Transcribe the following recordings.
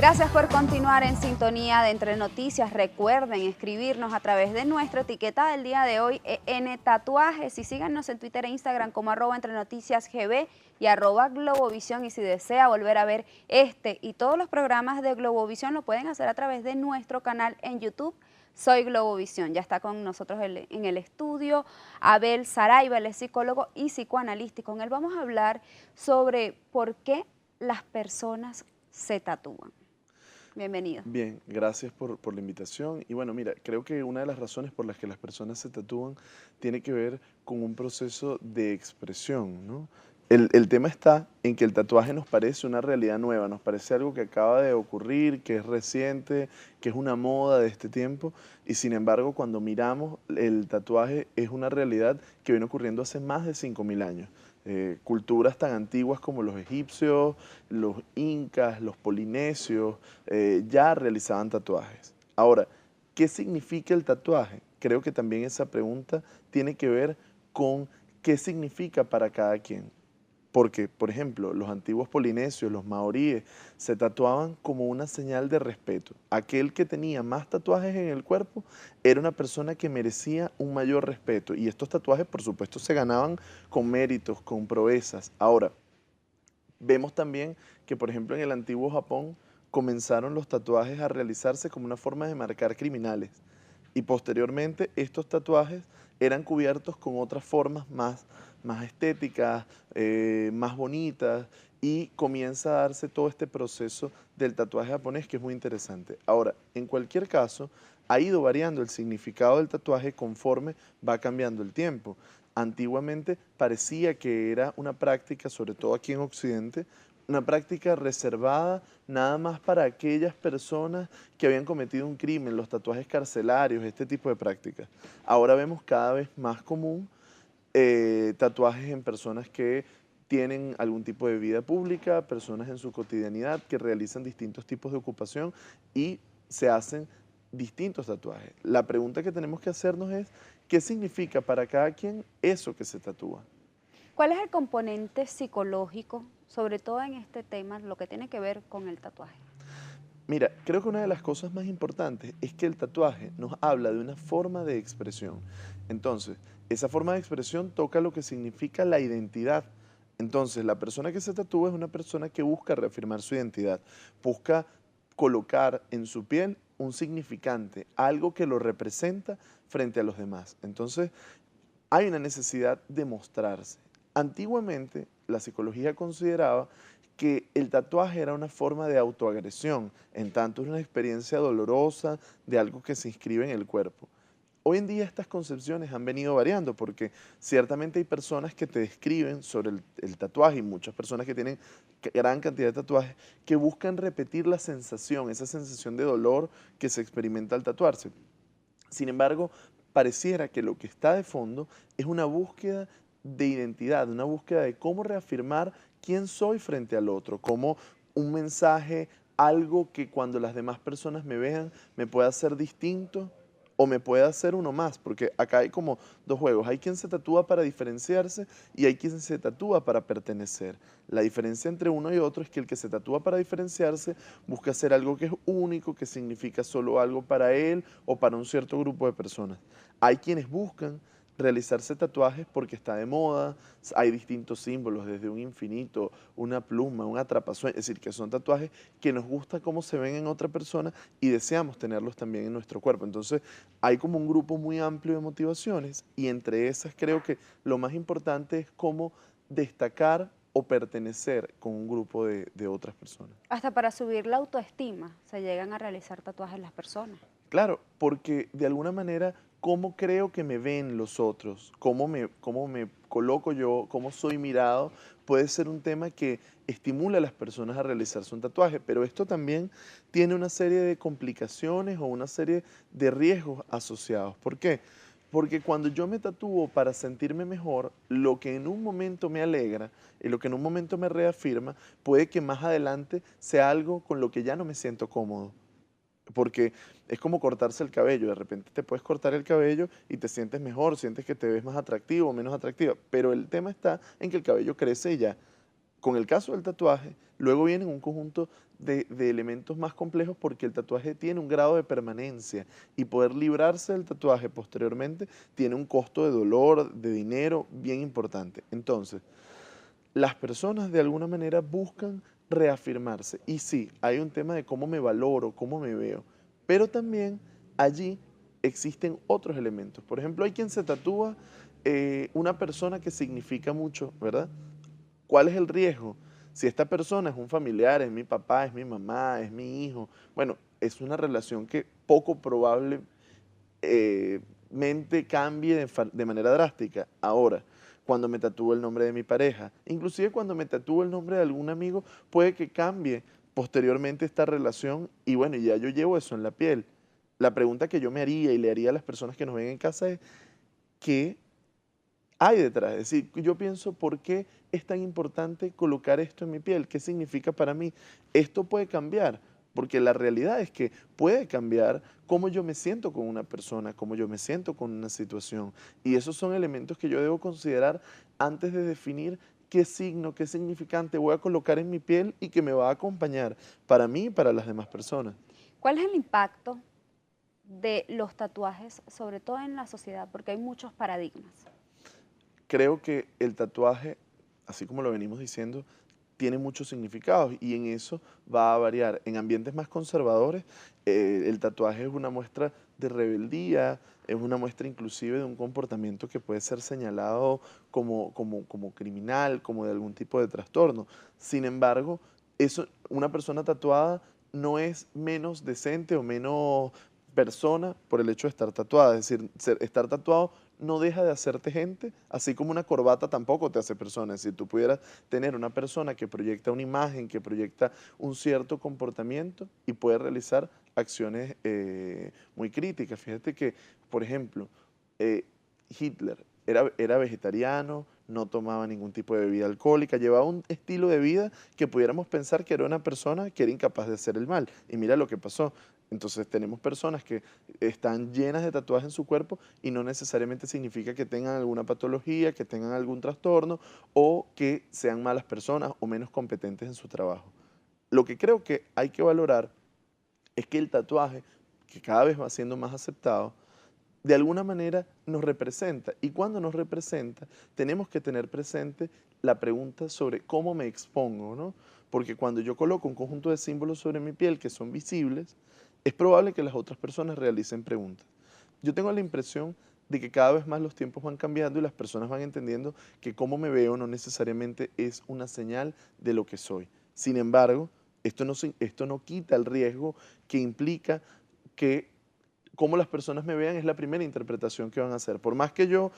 Gracias por continuar en sintonía de Entre Noticias. Recuerden escribirnos a través de nuestra etiqueta del día de hoy, EN Tatuajes, y síganos en Twitter e Instagram como @entrenoticiasgb y @Globovisión. Y si desea volver a ver este y todos los programas de Globovisión, lo pueden hacer a través de nuestro canal en YouTube. Soy Globovisión. Ya está con nosotros en el estudio Abel Saraiva, él es psicólogo y psicoanalista. Y con él vamos a hablar sobre por qué las personas se tatúan. Bienvenido. Bien, gracias por la invitación. Y bueno, mira, creo que una de las razones por las que las personas se tatúan tiene que ver con un proceso de expresión, ¿no? El tema está en que el tatuaje nos parece una realidad nueva, nos parece algo que acaba de ocurrir, que es reciente, que es una moda de este tiempo, y sin embargo, cuando miramos, el tatuaje es una realidad que viene ocurriendo hace más de 5000 años. Culturas tan antiguas como los egipcios, los incas, los polinesios, ya realizaban tatuajes. Ahora, ¿qué significa el tatuaje? Creo que también esa pregunta tiene que ver con qué significa para cada quien. Porque, por ejemplo, los antiguos polinesios, los maoríes, se tatuaban como una señal de respeto. Aquel que tenía más tatuajes en el cuerpo era una persona que merecía un mayor respeto. Y estos tatuajes, por supuesto, se ganaban con méritos, con proezas. Ahora, vemos también que, por ejemplo, en el antiguo Japón comenzaron los tatuajes a realizarse como una forma de marcar criminales. Y posteriormente estos tatuajes eran cubiertos con otras formas más estéticas, más bonitas, y comienza a darse todo este proceso del tatuaje japonés, que es muy interesante. Ahora, en cualquier caso, ha ido variando el significado del tatuaje conforme va cambiando el tiempo. Antiguamente parecía que era una práctica, sobre todo aquí en Occidente, una práctica reservada nada más para aquellas personas que habían cometido un crimen, los tatuajes carcelarios, este tipo de prácticas. Ahora vemos cada vez más común tatuajes en personas que tienen algún tipo de vida pública, personas en su cotidianidad que realizan distintos tipos de ocupación y se hacen distintos tatuajes. La pregunta que tenemos que hacernos es, ¿qué significa para cada quien eso que se tatúa? ¿Cuál es el componente psicológico, sobre todo en este tema, lo que tiene que ver con el tatuaje? Mira, creo que una de las cosas más importantes es que el tatuaje nos habla de una forma de expresión. Entonces, esa forma de expresión toca lo que significa la identidad. Entonces, la persona que se tatúa es una persona que busca reafirmar su identidad, busca colocar en su piel un significante, algo que lo representa frente a los demás. Entonces, hay una necesidad de mostrarse. Antiguamente, la psicología consideraba que el tatuaje era una forma de autoagresión, en tanto es una experiencia dolorosa de algo que se inscribe en el cuerpo. Hoy en día estas concepciones han venido variando porque ciertamente hay personas que te describen sobre el tatuaje y muchas personas que tienen gran cantidad de tatuajes que buscan repetir la sensación, esa sensación de dolor que se experimenta al tatuarse. Sin embargo, pareciera que lo que está de fondo es una búsqueda de identidad, una búsqueda de cómo reafirmar quién soy frente al otro, como un mensaje, algo que cuando las demás personas me vean me pueda hacer distinto o me pueda hacer uno más, porque acá hay como dos juegos. Hay quien se tatúa para diferenciarse y hay quien se tatúa para pertenecer. La diferencia entre uno y otro es que el que se tatúa para diferenciarse busca hacer algo que es único, que significa solo algo para él o para un cierto grupo de personas. Hay quienes buscan realizarse tatuajes porque está de moda, hay distintos símbolos, desde un infinito, una pluma, un atrapasueños, es decir, que son tatuajes que nos gusta cómo se ven en otra persona y deseamos tenerlos también en nuestro cuerpo. Entonces, hay como un grupo muy amplio de motivaciones y entre esas creo que lo más importante es cómo destacar o pertenecer con un grupo de otras personas. Hasta para subir la autoestima se llegan a realizar tatuajes las personas. Claro, porque de alguna manera, ¿cómo creo que me ven los otros? ¿Cómo me coloco yo? ¿Cómo soy mirado? Puede ser un tema que estimula a las personas a realizarse un tatuaje, pero esto también tiene una serie de complicaciones o una serie de riesgos asociados. ¿Por qué? Porque cuando yo me tatúo para sentirme mejor, lo que en un momento me alegra y lo que en un momento me reafirma, puede que más adelante sea algo con lo que ya no me siento cómodo. Porque es como cortarse el cabello, de repente te puedes cortar el cabello y te sientes mejor, sientes que te ves más atractivo o menos atractiva, pero el tema está en que el cabello crece y ya. con el caso del tatuaje, luego vienen un conjunto de elementos más complejos porque el tatuaje tiene un grado de permanencia y poder librarse del tatuaje posteriormente tiene un costo de dolor, de dinero bien importante. Entonces, las personas de alguna manera buscan reafirmarse. Y sí, hay un tema de cómo me valoro, cómo me veo, pero también allí existen otros elementos. Por ejemplo, hay quien se tatúa una persona que significa mucho, ¿verdad? ¿Cuál es el riesgo? Si esta persona es un familiar, es mi papá, es mi mamá, es mi hijo, bueno, es una relación que poco probablemente cambie de manera drástica. Ahora, cuando me tatúo el nombre de mi pareja, inclusive cuando me tatúo el nombre de algún amigo, puede que cambie posteriormente esta relación y bueno, ya yo llevo eso en la piel. La pregunta que yo me haría y le haría a las personas que nos ven en casa es, ¿qué hay detrás? Es decir, yo pienso, ¿por qué es tan importante colocar esto en mi piel? ¿Qué significa para mí? Esto puede cambiar, porque la realidad es que puede cambiar cómo yo me siento con una persona, cómo yo me siento con una situación. Y esos son elementos que yo debo considerar antes de definir qué signo, qué significante voy a colocar en mi piel y que me va a acompañar para mí y para las demás personas. ¿Cuál es el impacto de los tatuajes, sobre todo en la sociedad? Porque hay muchos paradigmas. Creo que el tatuaje, así como lo venimos diciendo, tiene muchos significados y en eso va a variar. En ambientes más conservadores, el tatuaje es una muestra de rebeldía, es una muestra inclusive de un comportamiento que puede ser señalado como criminal, como de algún tipo de trastorno. Sin embargo, una persona tatuada no es menos decente o menos persona por el hecho de estar tatuada. Es decir, estar tatuado no deja de hacerte gente, así como una corbata tampoco te hace persona. Si tú pudieras tener una persona que proyecta una imagen, que proyecta un cierto comportamiento y puede realizar acciones muy críticas. Fíjate que, por ejemplo, Hitler era vegetariano, no tomaba ningún tipo de bebida alcohólica, llevaba un estilo de vida que pudiéramos pensar que era una persona que era incapaz de hacer el mal. Y mira lo que pasó. Entonces tenemos personas que están llenas de tatuajes en su cuerpo y no necesariamente significa que tengan alguna patología, que tengan algún trastorno o que sean malas personas o menos competentes en su trabajo. Lo que creo que hay que valorar es que el tatuaje, que cada vez va siendo más aceptado, de alguna manera nos representa. Y cuando nos representa, tenemos que tener presente la pregunta sobre cómo me expongo, ¿no? Porque cuando yo coloco un conjunto de símbolos sobre mi piel que son visibles, es probable que las otras personas realicen preguntas. Yo tengo la impresión de que cada vez más los tiempos van cambiando y las personas van entendiendo que cómo me veo no necesariamente es una señal de lo que soy. Sin embargo, esto no quita el riesgo que implica que cómo las personas me vean es la primera interpretación que van a hacer. Por más que yo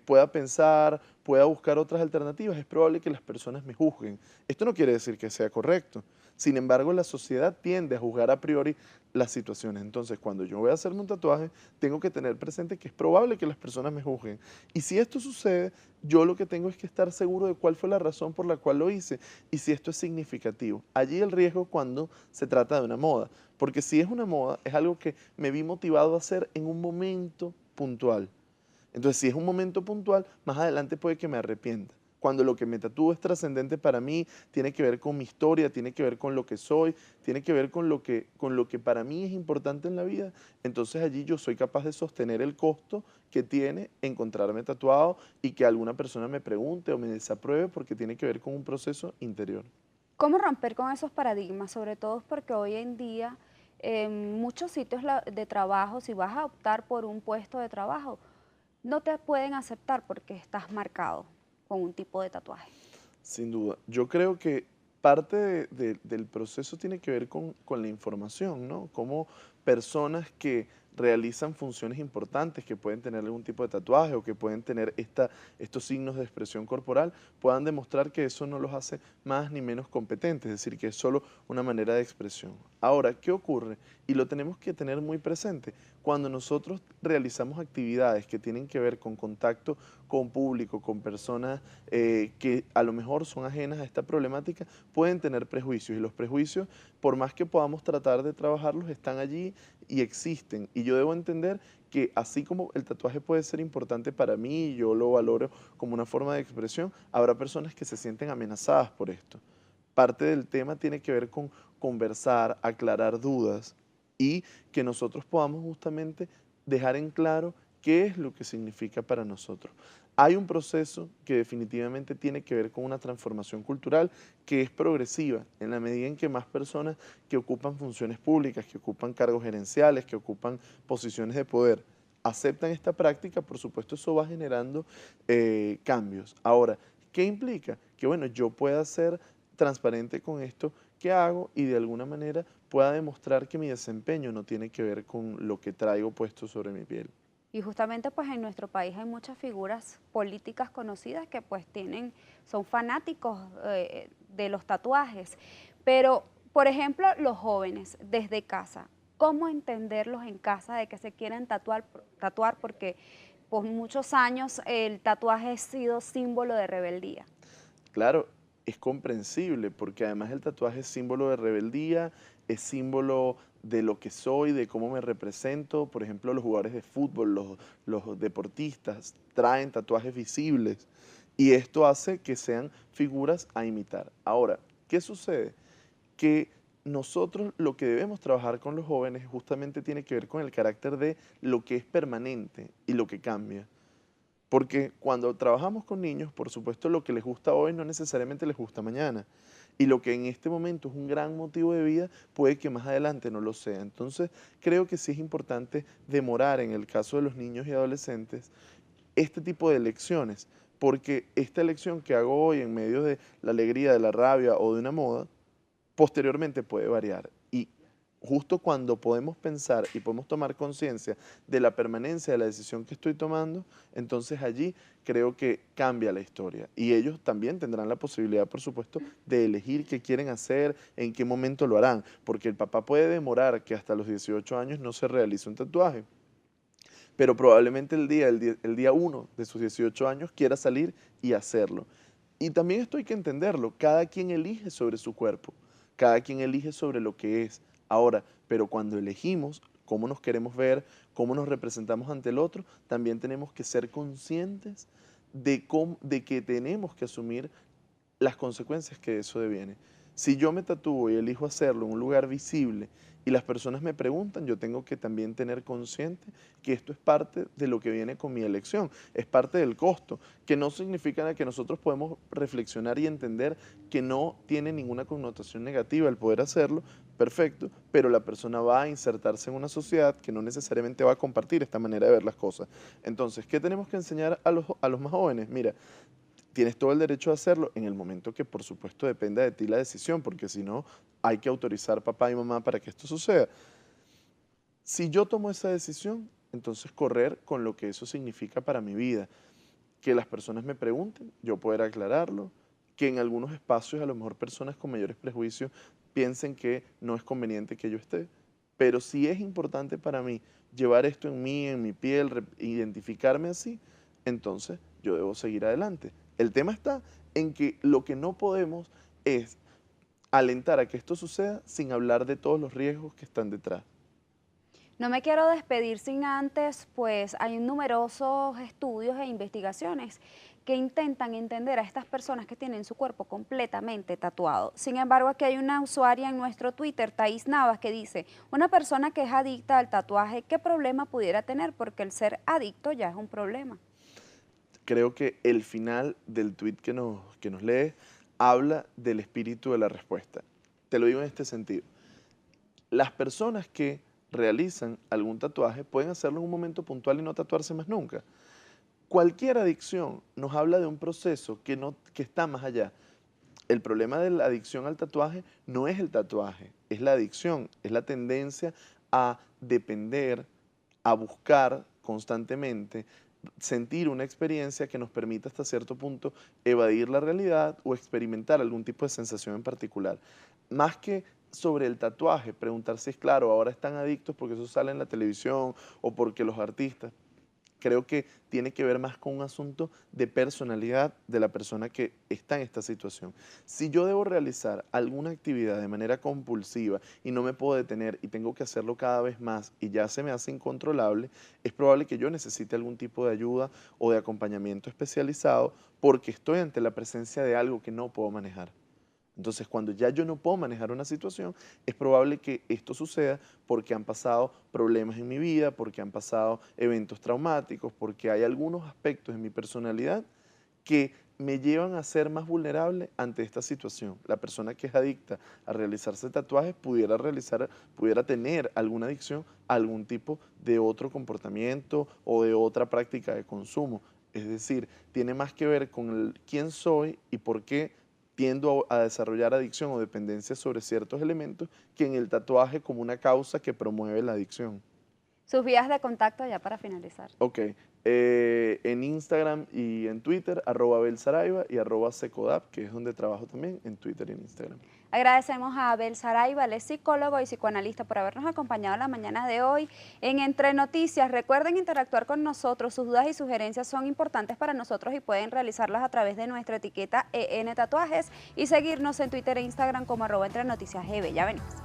pueda pensar, pueda buscar otras alternativas, es probable que las personas me juzguen. Esto no quiere decir que sea correcto. Sin embargo, la sociedad tiende a juzgar a priori las situaciones. Entonces, cuando yo voy a hacerme un tatuaje, tengo que tener presente que es probable que las personas me juzguen. Y si esto sucede, yo lo que tengo es que estar seguro de cuál fue la razón por la cual lo hice y si esto es significativo. Allí el riesgo cuando se trata de una moda. Porque si es una moda, es algo que me vi motivado a hacer en un momento puntual. Entonces, si es un momento puntual, más adelante puede que me arrepienta. Cuando lo que me tatúo es trascendente para mí, tiene que ver con mi historia, tiene que ver con lo que soy, tiene que ver con lo que para mí es importante en la vida, entonces allí yo soy capaz de sostener el costo que tiene encontrarme tatuado y que alguna persona me pregunte o me desapruebe porque tiene que ver con un proceso interior. ¿Cómo romper con esos paradigmas? Sobre todo porque hoy en día en muchos sitios de trabajo, si vas a optar por un puesto de trabajo, no te pueden aceptar porque estás marcado con un tipo de tatuaje. Sin duda. Yo creo que parte del proceso tiene que ver con la información, ¿no? Como personas que realizan funciones importantes, que pueden tener algún tipo de tatuaje o que pueden tener estos signos de expresión corporal, puedan demostrar que eso no los hace más ni menos competentes, es decir, que es solo una manera de expresión. Ahora, ¿qué ocurre? Y lo tenemos que tener muy presente. Cuando nosotros realizamos actividades que tienen que ver con contacto con público, con personas que a lo mejor son ajenas a esta problemática, pueden tener prejuicios y los prejuicios, por más que podamos tratar de trabajarlos, están allí y existen. Y yo debo entender que así como el tatuaje puede ser importante para mí, y yo lo valoro como una forma de expresión, habrá personas que se sienten amenazadas por esto. Parte del tema tiene que ver con conversar, aclarar dudas y que nosotros podamos justamente dejar en claro qué es lo que significa para nosotros. Hay un proceso que definitivamente tiene que ver con una transformación cultural que es progresiva, en la medida en que más personas que ocupan funciones públicas, que ocupan cargos gerenciales, que ocupan posiciones de poder, aceptan esta práctica, por supuesto eso va generando cambios. Ahora, ¿qué implica? Que bueno, yo pueda ser transparente con esto que hago y de alguna manera pueda demostrar que mi desempeño no tiene que ver con lo que traigo puesto sobre mi piel. Y justamente pues en nuestro país hay muchas figuras políticas conocidas que pues son fanáticos de los tatuajes. Pero, por ejemplo, los jóvenes desde casa, ¿cómo entenderlos en casa de que se quieren tatuar? Porque por muchos años el tatuaje ha sido símbolo de rebeldía. Claro, es comprensible porque además el tatuaje es símbolo de rebeldía, es símbolo de lo que soy, de cómo me represento. Por ejemplo, los jugadores de fútbol, los deportistas traen tatuajes visibles y esto hace que sean figuras a imitar. Ahora, ¿qué sucede? Que nosotros lo que debemos trabajar con los jóvenes justamente tiene que ver con el carácter de lo que es permanente y lo que cambia. Porque cuando trabajamos con niños, por supuesto, lo que les gusta hoy no necesariamente les gusta mañana. Y lo que en este momento es un gran motivo de vida, puede que más adelante no lo sea. Entonces, creo que sí es importante demorar, en el caso de los niños y adolescentes, este tipo de elecciones. Porque esta elección que hago hoy en medio de la alegría, de la rabia o de una moda, posteriormente puede variar. Y justo cuando podemos pensar y podemos tomar conciencia de la permanencia de la decisión que estoy tomando, entonces allí creo que cambia la historia. Y ellos también tendrán la posibilidad, por supuesto, de elegir qué quieren hacer, en qué momento lo harán. Porque el papá puede demorar que hasta los 18 años no se realice un tatuaje, pero probablemente el día 1 de sus 18 años quiera salir y hacerlo. Y también esto hay que entenderlo, cada quien elige sobre su cuerpo, cada quien elige sobre lo que es. Ahora, pero cuando elegimos cómo nos queremos ver, cómo nos representamos ante el otro, también tenemos que ser conscientes de que tenemos que asumir las consecuencias que de eso deviene. Si yo me tatúo y elijo hacerlo en un lugar visible y las personas me preguntan, yo tengo que también tener consciente que esto es parte de lo que viene con mi elección, es parte del costo, que no significa que nosotros podemos reflexionar y entender que no tiene ninguna connotación negativa el poder hacerlo, perfecto, pero la persona va a insertarse en una sociedad que no necesariamente va a compartir esta manera de ver las cosas. Entonces, ¿qué tenemos que enseñar a los más jóvenes? Mira, tienes todo el derecho a hacerlo en el momento que por supuesto dependa de ti la decisión, porque si no, hay que autorizar papá y mamá para que esto suceda. Si yo tomo esa decisión, entonces correr con lo que eso significa para mi vida. Que las personas me pregunten, yo poder aclararlo, que en algunos espacios a lo mejor personas con mayores prejuicios piensen que no es conveniente que yo esté. Pero si es importante para mí llevar esto en mi piel, identificarme así, entonces yo debo seguir adelante. El tema está en que lo que no podemos es alentar a que esto suceda sin hablar de todos los riesgos que están detrás. No me quiero despedir sin antes, pues hay numerosos estudios e investigaciones que intentan entender a estas personas que tienen su cuerpo completamente tatuado. Sin embargo, aquí hay una usuaria en nuestro Twitter, Thais Navas, que dice, una persona que es adicta al tatuaje, ¿qué problema pudiera tener? Porque el ser adicto ya es un problema. Creo que el final del tweet que nos lee habla del espíritu de la respuesta. Te lo digo en este sentido. Las personas que realizan algún tatuaje pueden hacerlo en un momento puntual y no tatuarse más nunca. Cualquier adicción nos habla de un proceso que está más allá. El problema de la adicción al tatuaje no es el tatuaje, es la adicción, es la tendencia a depender, a buscar constantemente, sentir una experiencia que nos permita hasta cierto punto evadir la realidad o experimentar algún tipo de sensación en particular. Más que sobre el tatuaje, preguntar si es claro, ahora están adictos porque eso sale en la televisión o porque los artistas. Creo que tiene que ver más con un asunto de personalidad de la persona que está en esta situación. Si yo debo realizar alguna actividad de manera compulsiva y no me puedo detener y tengo que hacerlo cada vez más y ya se me hace incontrolable, es probable que yo necesite algún tipo de ayuda o de acompañamiento especializado porque estoy ante la presencia de algo que no puedo manejar. Entonces, cuando ya yo no puedo manejar una situación, es probable que esto suceda porque han pasado problemas en mi vida, porque han pasado eventos traumáticos, porque hay algunos aspectos en mi personalidad que me llevan a ser más vulnerable ante esta situación. La persona que es adicta a realizarse tatuajes pudiera tener alguna adicción a algún tipo de otro comportamiento o de otra práctica de consumo. Es decir, tiene más que ver con quién soy y por qué tiendo a desarrollar adicción o dependencia sobre ciertos elementos que en el tatuaje como una causa que promueve la adicción. Sus vías de contacto ya para finalizar. Ok, en Instagram y en Twitter, @belsaraiva y @secodap, que es donde trabajo también, en Twitter y en Instagram. Agradecemos a Abel Saraiva, él es psicólogo y psicoanalista, por habernos acompañado la mañana de hoy en Entre Noticias. Recuerden interactuar con nosotros, sus dudas y sugerencias son importantes para nosotros y pueden realizarlas a través de nuestra etiqueta EN Tatuajes y seguirnos en Twitter e Instagram como @entrenoticiasgb. Ya venimos.